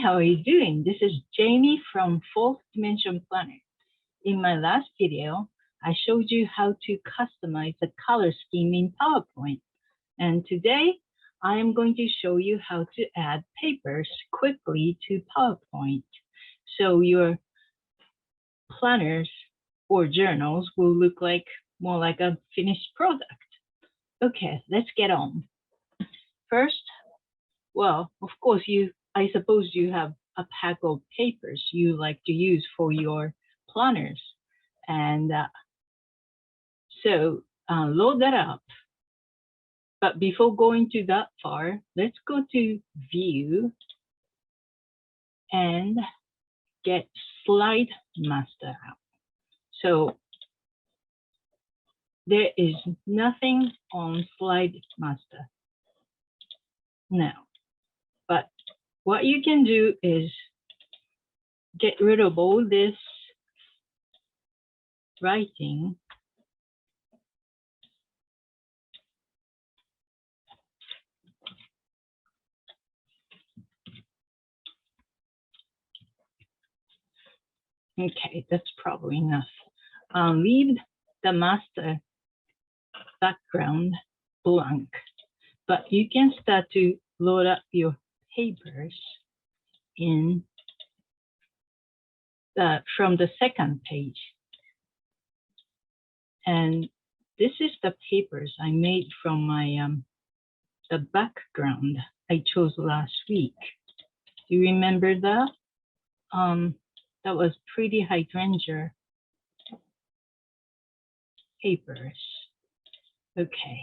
how are you doing? This is Jamie from Fourth Dimension Planner. In my last video, I showed you how to customize the color scheme in PowerPoint. And today, I am going to show you how to add papers quickly to PowerPoint. So your planners or journals will look more like a finished product. Okay, let's get on. First, well, of course, I suppose you have a pack of papers you like to use for your planners. And so load that up. But before going to that far, let's go to View and get Slide Master out. So there is nothing on Slide Master now. But what you can do is get rid of all this writing. Okay, that's probably enough. Leave the master background blank, but you can start to load up your papers in from the second page. And this is the papers I made from my the background I chose last week. Do you remember that? That was pretty hydrangea papers. Okay.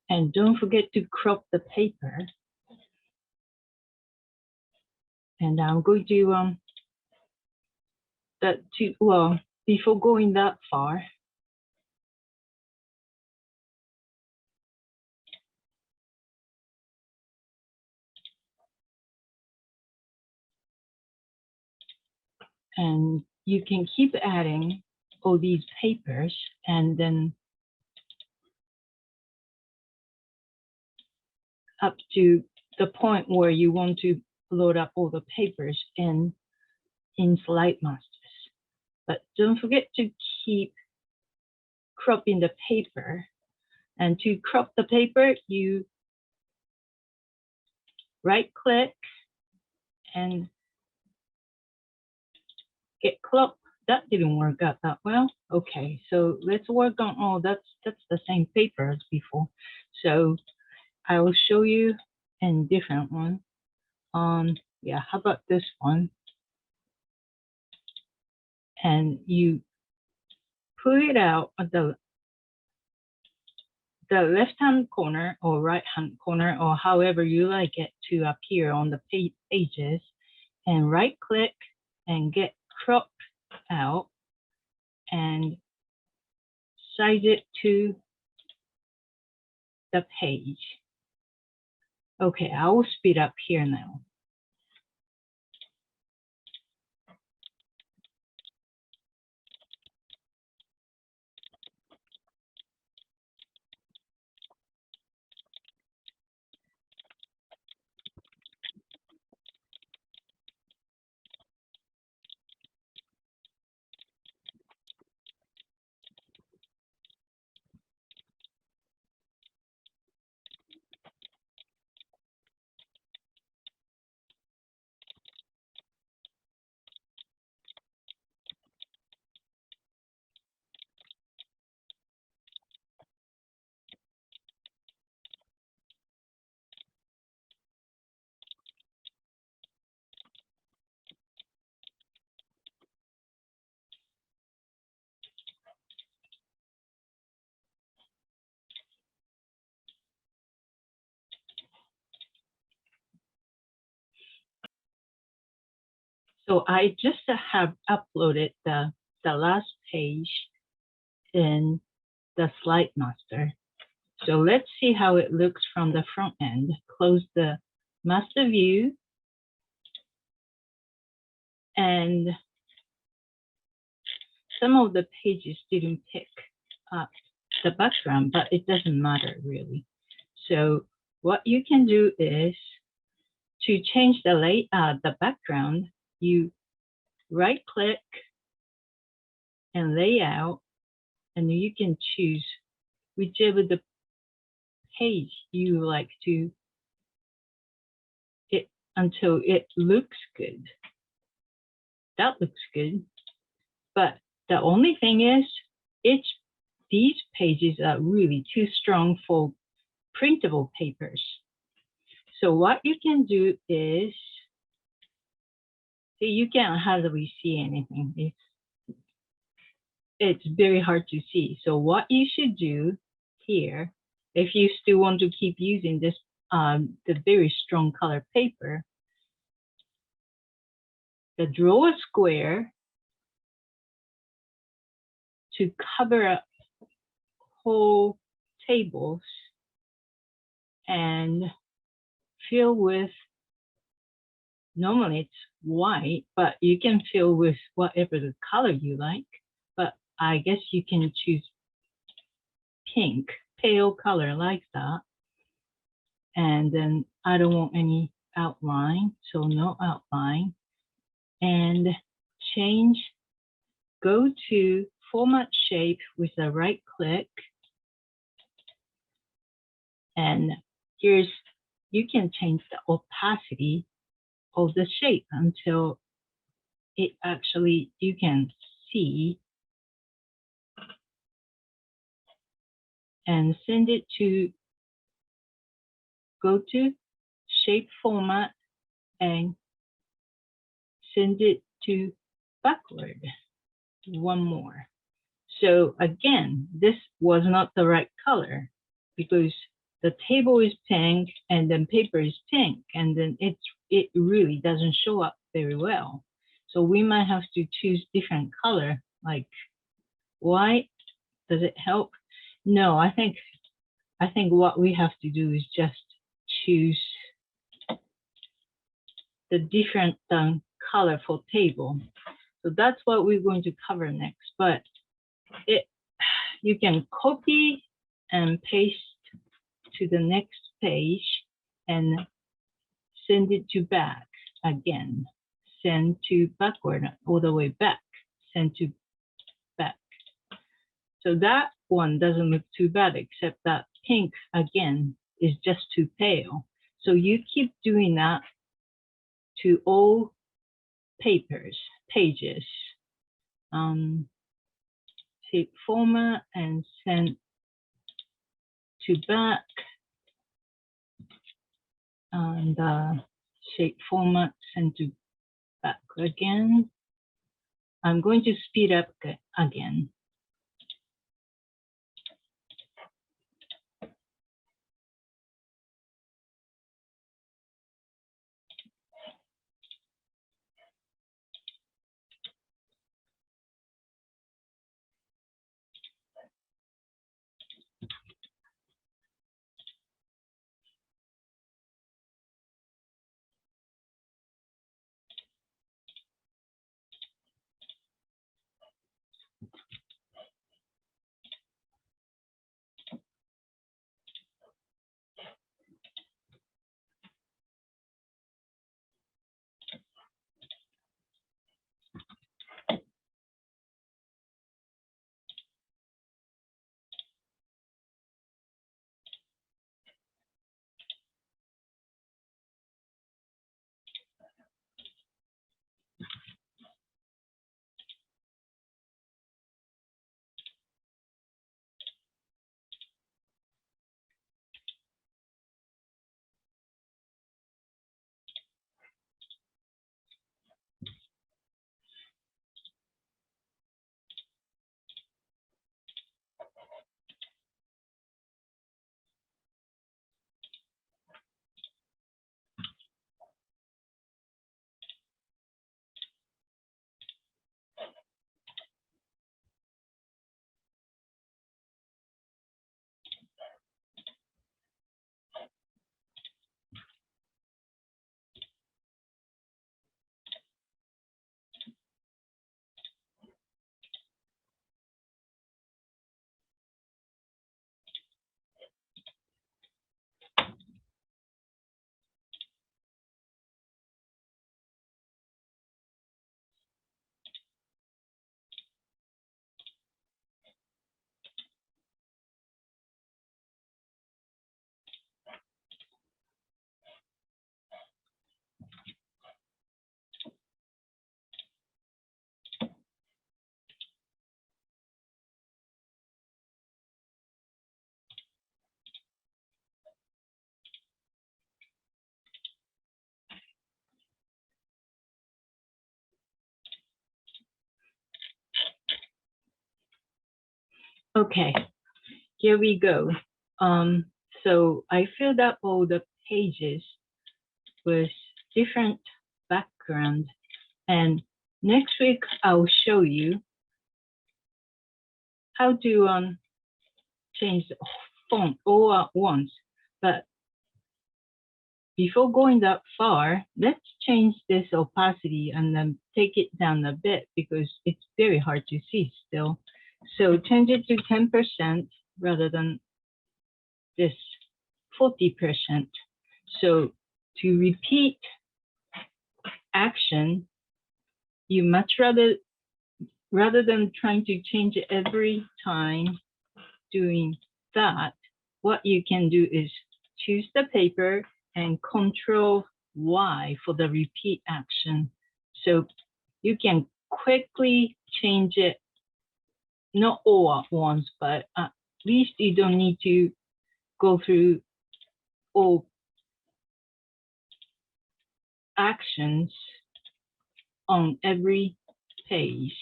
And don't forget to crop the paper. And I'm going to well, before going that far, and you can keep adding all these papers, and then up to the point where you want to load up all the papers in Slide Masters. But don't forget to keep cropping the paper. And to crop the paper, you right-click and get crop. That didn't work out that well. Okay, so let's work on, oh, that's the same paper as before. So I will show you a different one. Yeah, how about this one? And you put it out at the left-hand corner or right-hand corner, or however you like it to appear on the pages, and right-click and get crop out and size it to the page. Okay, I will speed up here now. So I just have uploaded the last page in the slide master. So let's see how it looks from the front end. Close the master view, and some of the pages didn't pick up the background, but it doesn't matter really. So what you can do is to change the background, you right click and layout, and you can choose whichever the page you like to it until it looks good. That looks good. But the only thing is these pages are really too strong for printable papers. So what you can do is, see, you can't hardly see anything. It's very hard to see. So what you should do here, if you still want to keep using this, the very strong color paper, draw a square to cover up whole tables and fill with, normally it's white, but you can fill with whatever the color you like. But I guess you can choose pink, pale color like that. And then I don't want any outline, so no outline. And change, go to format shape with a right click. And here's, you can change the opacity of the shape until it actually, you can see, and send it to, go to shape format and send it to backward. One more. So again, this was not the right color because the table is pink and then paper is pink, and then it really doesn't show up very well. So we might have to choose different color, like white. Does it help? No, I think what we have to do is just choose the different colorful table. So that's what we're going to cover next. But you can copy and paste to the next page and send it to back again. Send to backward, all the way back. Send to back. So that one doesn't look too bad, except that pink again is just too pale. So you keep doing that to all pages. Take format and send to back, and shape format, send to back again. I'm going to speed up again. Okay, here we go. So I filled up all the pages with different background, and next week I'll show you how to change the font all at once. But before going that far, let's change this opacity and then take it down a bit because it's very hard to see still. So change it to 10% rather than this 40%. So to repeat action, you much rather than trying to change it every time doing that, what you can do is choose the paper and Control Y for the repeat action. So you can quickly change it, not all at once, but at least you don't need to go through all actions on every page.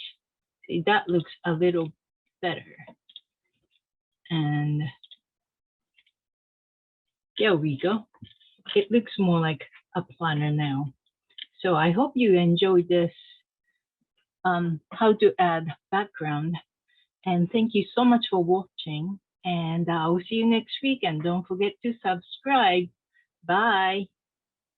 See, that looks a little better. And there we go. It looks more like a planner now. So I hope you enjoyed this, how to add background. And thank you so much for watching. And I'll see you next week. And don't forget to subscribe. Bye.